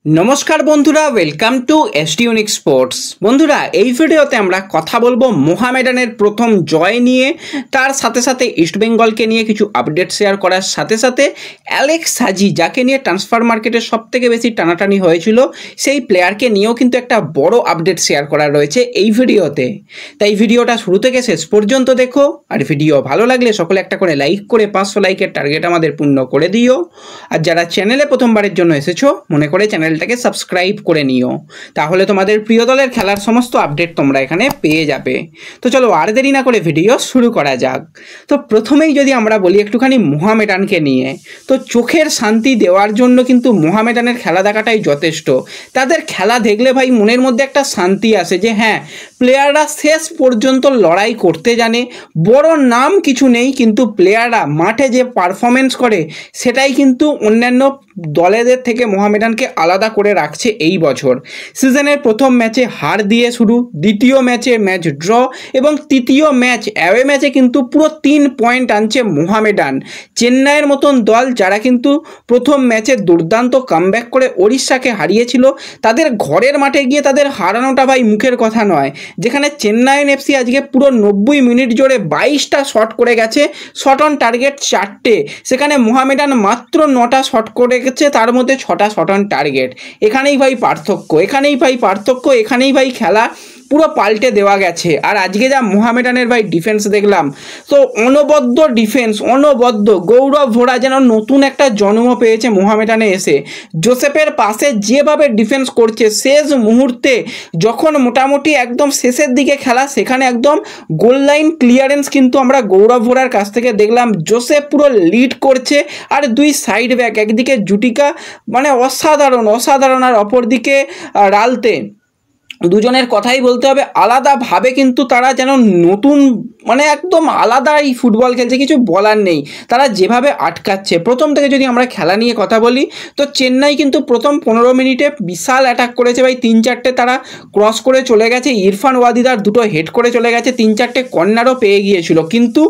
নমস্কার বন্ধুরা, welcome to ST unique sports. বন্ধুরা, এই ভিডিওতে আমরা কথা বলবো মোহামেডানের প্রথম জয় নিয়ে, তার সাথে সাথে ইস্টবেঙ্গলকে নিয়ে কিছু আপডেট শেয়ার করার সাথে সাথে অ্যালেক্স হাজি, যাকে নিয়ে ট্রান্সফার মার্কেটে সবথেকে বেশি টানাটানি হয়েছিল, সেই প্লেয়ারকে নিয়েও কিন্তু একটা বড় আপডেট শেয়ার করা রয়েছে এই ভিডিওতে। তাই ভিডিওটা শুরু থেকে শেষ পর্যন্ত দেখো, আর ভিডিও ভালো লাগলে সকলে একটা করে লাইক করে 500 লাইকের টার্গেট আমাদের পূর্ণ করে দিও। আর যারা চ্যানেলে প্রথমবারের জন্য এসেছো, মনে করে চ্যানেলটাকে সাবস্ক্রাইব করে নিও, তাহলে তোমাদের প্রিয় দলের খেলার সমস্ত আপডেট তোমরা এখানে পেয়ে যাবে। তো চলো আর দেরি না করে ভিডিও শুরু করা যাক। তো প্রথমেই যদি আমরা বলি একটুখানি মোহামেডানকে নিয়ে, তো চোখের শান্তি দেওয়ার জন্য কিন্তু মোহামেডানের খেলা দেখাটাই যথেষ্ট। তাদের খেলা দেখলে ভাই মনের মধ্যে একটা শান্তি আসে যে হ্যাঁ, প্লেয়াররা শেষ পর্যন্ত লড়াই করতে জানে। বড় নাম কিছু নেই, কিন্তু প্লেয়াররা মাঠে যে পারফরমেন্স করে সেটাই কিন্তু অন্যান্য দলেদের থেকে মোহামেডানকে আলাদা করে রাখছে এই বছর। সিজনের প্রথম ম্যাচে হার দিয়ে শুরু, দ্বিতীয় ম্যাচে ম্যাচ ড্র এবং তৃতীয় ম্যাচ অ্যাওয়ে ম্যাচে কিন্তু পুরো 3 পয়েন্ট আনছে মোহামেডান। চেন্নাইয়ের মতন দল, যারা কিন্তু প্রথম ম্যাচে দুর্দান্ত কামব্যাক করে ওড়িশাকে হারিয়েছিল, তাদের ঘরের মাঠে গিয়ে তাদের হারানোটা ভাই মুখের কথা নয়। যেখানে চেন্নাইন এফসি আজকে পুরো 90 মিনিট জুড়ে 22টা শট করে গেছে, শট অন টার্গেট 4টে, সেখানে মোহামেডান মাত্র 9টা শট করে গেছে, তার মধ্যে 6টা শট অন টার্গেট। এখানেই ভাই পার্থক্য, এখানেই ভাই খেলা পুরো পাল্টে দেওয়া গেছে। আর আজকে যা মোহামেডানের ভাই ডিফেন্স দেখলাম, তো অনবদ্য ডিফেন্স, অনবদ্য। গৌরব ভোরা যেন নতুন একটা জন্ম পেয়েছে মোহামেডানে এসে। জোসেফের পাশে যেভাবে ডিফেন্স করছে, শেষ মুহূর্তে যখন মোটামুটি একদম শেষের দিকে খেলা, সেখানে একদম গোল লাইন ক্লিয়ারেন্স কিন্তু আমরা গৌরব ভোরার কাছ থেকে দেখলাম। জোসেফ পুরো লিড করছে, আর দুই সাইড ব্যাক, একদিকে জুটিকা মানে অসাধারণ, আর অপরদিকে রালতে, দুজনের কথাই বলতে হবে, আলাদাভাবে কিন্তু তারা যেন নতুন মানে একদম আলাদাই ফুটবল খেলছে, কিছু বলার নেই। তারা যেভাবে আটকাচ্ছে, প্রথম থেকে যদি আমরা খেলা নিয়ে কথা বলি, তো চেন্নাই কিন্তু প্রথম 15 মিনিটে বিশাল অ্যাটাক করেছে ভাই। 3-4টে তারা ক্রস করে চলে গেছে, ইরফান ওয়াদিদার 2টো হেড করে চলে গেছে, 3-4টে কর্নারও পেয়ে গিয়েছিল। কিন্তু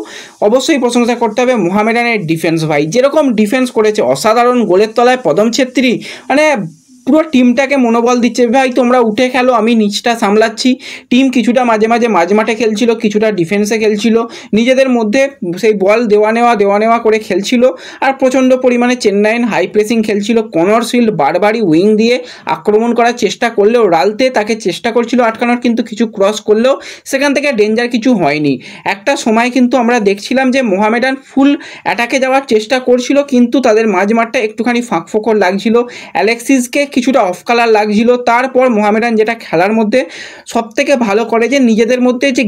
অবশ্যই প্রশংসা করতে হবে মোহামেডানের ডিফেন্স ভাই, যেরকম ডিফেন্স করেছে অসাধারণ। গোলের তলায় পদম ছেত্রী মানে পুরো টিমটাকে মনোবল দিচ্ছে, ভাই তোমরা উঠে খেলো, আমি নিচটা সামলাচ্ছি। টিম কিছুটা মাঝে মাঝমাঠে খেলছিল, কিছুটা ডিফেন্সে খেলছিল, নিজেদের মধ্যে সেই বল দেওয়া নেওয়া করে খেলছিল। আর প্রচণ্ড পরিমাণে চেন্নাইন হাই প্রেসিং খেলছিল। কনর শিল্ড বারবারই উইং দিয়ে আক্রমণ করার চেষ্টা করলেও রালতে তাকে চেষ্টা করছিল আটকানোর, কিন্তু কিছু ক্রস করলেও সেখান থেকে ডেঞ্জার কিছু হয়নি। একটা সময় কিন্তু আমরা দেখছিলাম যে মোহামেডান ফুল অ্যাটাকে যাওয়ার চেষ্টা করছিল, কিন্তু তাদের মাঝমাঠটা একটুখানি ফাঁকফোকর লাগছিল, অ্যালেক্সিসকে কিছুটা অফ কালার লাগছিল। তারপর মোহামেডান যেটা খেলার মধ্যে সবথেকে ভালো করে, যে নিজেদের মধ্যে যে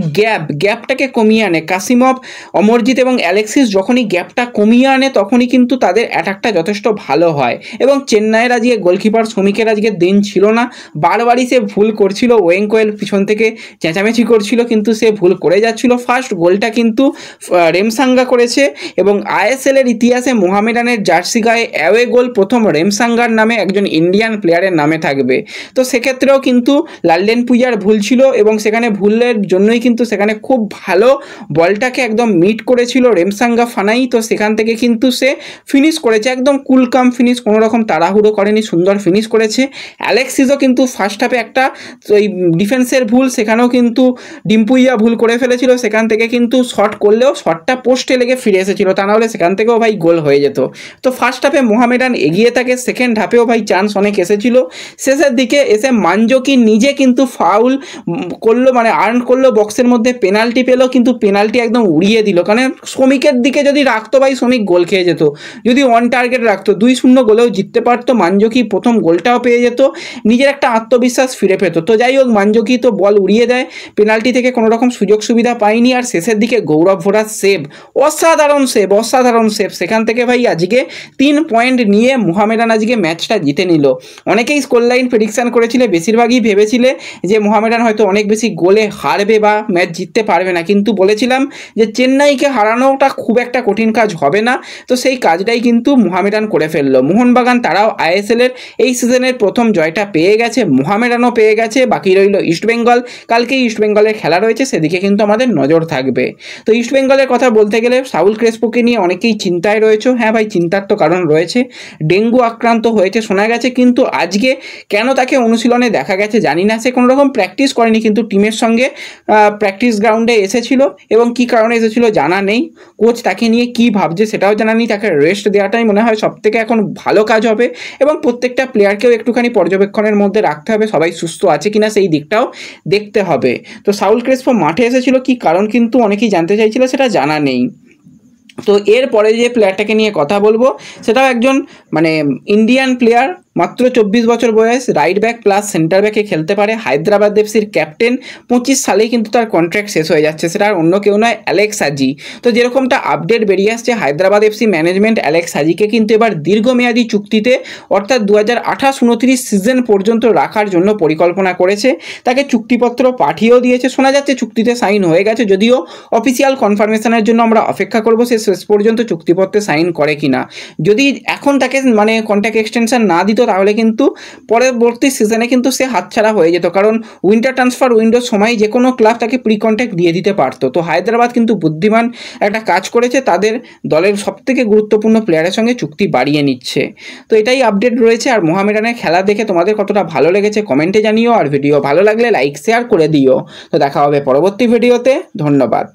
গ্যাপটাকে কমিয়ে আনে। কাসিমভ, অমরজিৎ এবং অ্যালেক্সিস যখনই গ্যাপটা কমিয়ে আনে, তখনই কিন্তু তাদের অ্যাটাকটা যথেষ্ট ভালো হয়। এবং চেন্নাইয়ের আজকে গোলকিপার শ্রমিকের আজকে দিন ছিল না, বারবারই সে ভুল করছিল। ওয়েং কোয়েল পিছন থেকে চেঁচামেচি করছিল, কিন্তু সে ভুল করে যাচ্ছিল। ফার্স্ট গোলটা কিন্তু রেমসাঙ্গা করেছে, এবং আইএসএলের ইতিহাসে মোহামেডানের জার্সি গায়ে অ্যাওয়ে গোল প্রথম রেমসাঙ্গার নামে, একজন ইন্ডিয়ান প্লেয়ারের নামে থাকবে। তো সেক্ষেত্রেও কিন্তু লালডেন পুজার ভুল ছিল, এবং সেখানে ভুলের জন্যই কিন্তু সেখানে খুব ভালো বলটাকে একদম মিট করেছিল রেমসাঙ্গা ফানাই। তো সেখান থেকে কিন্তু সে ফিনিশ করেছে, একদম কুলকাম ফিনিশ, কোনো রকম তাড়াহুড়ো করেনি, সুন্দর ফিনিশ করেছে। অ্যালেক্সিসও কিন্তু ফার্স্ট হাফে একটা ওই ডিফেন্সের ভুল, সেখানেও কিন্তু ডিম্পুইয়া ভুল করে ফেলেছিল, সেখান থেকে কিন্তু শট করলেও শটটা পোস্টে লেগে ফিরে এসেছিল, তা নাহলে সেখান থেকেও ভাই গোল হয়ে যেত। তো ফার্স্ট হাফে মোহামেডান এগিয়ে থাকে, সেকেন্ড হাফেও ভাই চান্স অনেক এসেছিল। শেষের দিকে এসে মানজোকি নিজে কিন্তু ফাউল করলো, মানে আর্ন করলো, বক্সের মধ্যে পেনাল্টি পেলো, কিন্তু পেনাল্টি একদম উড়িয়ে দিল। কারণ শ্রমিকের দিকে যদি রাখতো ভাই, শ্রমিক গোল খেয়ে যেত। যদি অন টার্গেট রাখতো 2-0 গোলেও জিততে পারতো। মানজোকি প্রথম গোলটাও পেয়ে যেত, নিজের একটা আত্মবিশ্বাস ফিরে পেত। তো যাই হোক, মানজোকি তো বল উড়িয়ে দেয়, পেনাল্টি থেকে কোনো রকম সুযোগ সুবিধা পায়নি। আর শেষের দিকে গৌরব ভোরার সেভ, অসাধারণ সেভ, সেখান থেকে ভাই আজকে 3 পয়েন্ট নিয়ে মোহামেডান আজকে ম্যাচটা জিতে নিল। অনেকেই স্কোর লাইন প্রেডিকশান করেছিলে, বেশিরভাগই ভেবেছিলে যে মোহামেডান হয়তো অনেক বেশি গোলে হারবে বা ম্যাচ জিততে পারবে না, কিন্তু বলেছিলাম যে চেন্নাইকে হারানোটা খুব একটা কঠিন কাজ হবে না। তো সেই কাজটাই কিন্তু মোহামেডান করে ফেললো। মোহনবাগান তারাও আইএসএলের এই সিজনের প্রথম জয়টা পেয়ে গেছে, মোহামেডানও পেয়ে গেছে, বাকি রইল ইস্টবেঙ্গল। কালকেই ইস্টবেঙ্গলের খেলা রয়েছে, সেদিকে কিন্তু আমাদের নজর থাকবে। তো ইস্টবেঙ্গলের কথা বলতে গেলে সাউল ক্রেসপোকে নিয়ে অনেকেই চিন্তায় রয়েছে। হ্যাঁ ভাই, চিন্তার তো কারণ রয়েছে, ডেঙ্গু আক্রান্ত হয়েছে শোনা গেছে, কিন্তু কিন্তু আজকে কেন তাকে অনুশীলনে দেখা গেছে জানি না। সে কোনো রকম প্র্যাকটিস করেনি, কিন্তু টিমের সঙ্গে প্র্যাকটিস গ্রাউন্ডে এসেছিল এবং কী কারণে এসেছিল জানা নেই। কোচ তাকে নিয়ে কী ভাবছে সেটাও জানা নেই। তাকে রেস্ট দেওয়াটাই মনে হয় সবথেকে এখন ভালো কাজ হবে এবং প্রত্যেকটা প্লেয়ারকেও একটুখানি পর্যবেক্ষণের মধ্যে রাখতে হবে, সবাই সুস্থ আছে কিনা সেই দিকটাও দেখতে হবে। তো সাউল ক্রেসপো মাঠে এসেছিল কী কারণ কিন্তু অনেকেই জানতে চাইছিল, সেটা জানা নেই। তো এরপরে যে প্লেয়ারটাকে নিয়ে কথা বলবো সেটাও একজন মানে ইন্ডিয়ান প্লেয়ার, মাত্র 24 বছর বয়স, রাইট ব্যাক প্লাস সেন্টার ব্যাকে খেলতে পারে, হায়দ্রাবাদ এফসির ক্যাপ্টেন। 25 সালেই কিন্তু তার কন্ট্রাক্ট শেষ হয়ে যাচ্ছে, সেটা আর অন্য কেউ নয়, অ্যালেক্স হাজি। তো যেরকমটা আপডেট বেরিয়ে আসছে, হায়দ্রাবাদ এফসি ম্যানেজমেন্ট অ্যালেক্স হাজিকে কিন্তু এবার দীর্ঘমেয়াদী চুক্তিতে অর্থাৎ 2028-29 সিজন পর্যন্ত রাখার জন্য পরিকল্পনা করেছে। তাকে চুক্তিপত্র পাঠিয়েও দিয়েছে, শোনা যাচ্ছে চুক্তিতে সাইন হয়ে গেছে, যদিও অফিসিয়াল কনফার্মেশনের জন্য আমরা অপেক্ষা করবো সে শেষ পর্যন্ত চুক্তিপত্রে সাইন করে কিনা। যদি এখন তাকে মানে কন্ট্রাক্ট এক্সটেনশন না দিত তাহলে কিন্তু পরবর্তী সিজনে কিন্তু সে হাতছাড়া হয়ে যেত, কারণ উইন্টার ট্রান্সফার উইন্ডোর সময় যে কোনো ক্লাব তাকে প্রি কন্ট্রাক্ট দিয়ে দিতে পারতো। তো হায়দ্রাবাদ কিন্তু বুদ্ধিমান একটা কাজ করেছে, তাদের দলের সবথেকে গুরুত্বপূর্ণ প্লেয়ারের সঙ্গে চুক্তি বাড়িয়ে নিচ্ছে। তো এটাই আপডেট রয়েছে। আর মোহামেডানের খেলা দেখে তোমাদের কতটা ভালো লেগেছে কমেন্টে জানিও, আর ভিডিও ভালো লাগলে লাইক শেয়ার করে দিও। তো দেখা হবে পরবর্তী ভিডিওতে, ধন্যবাদ।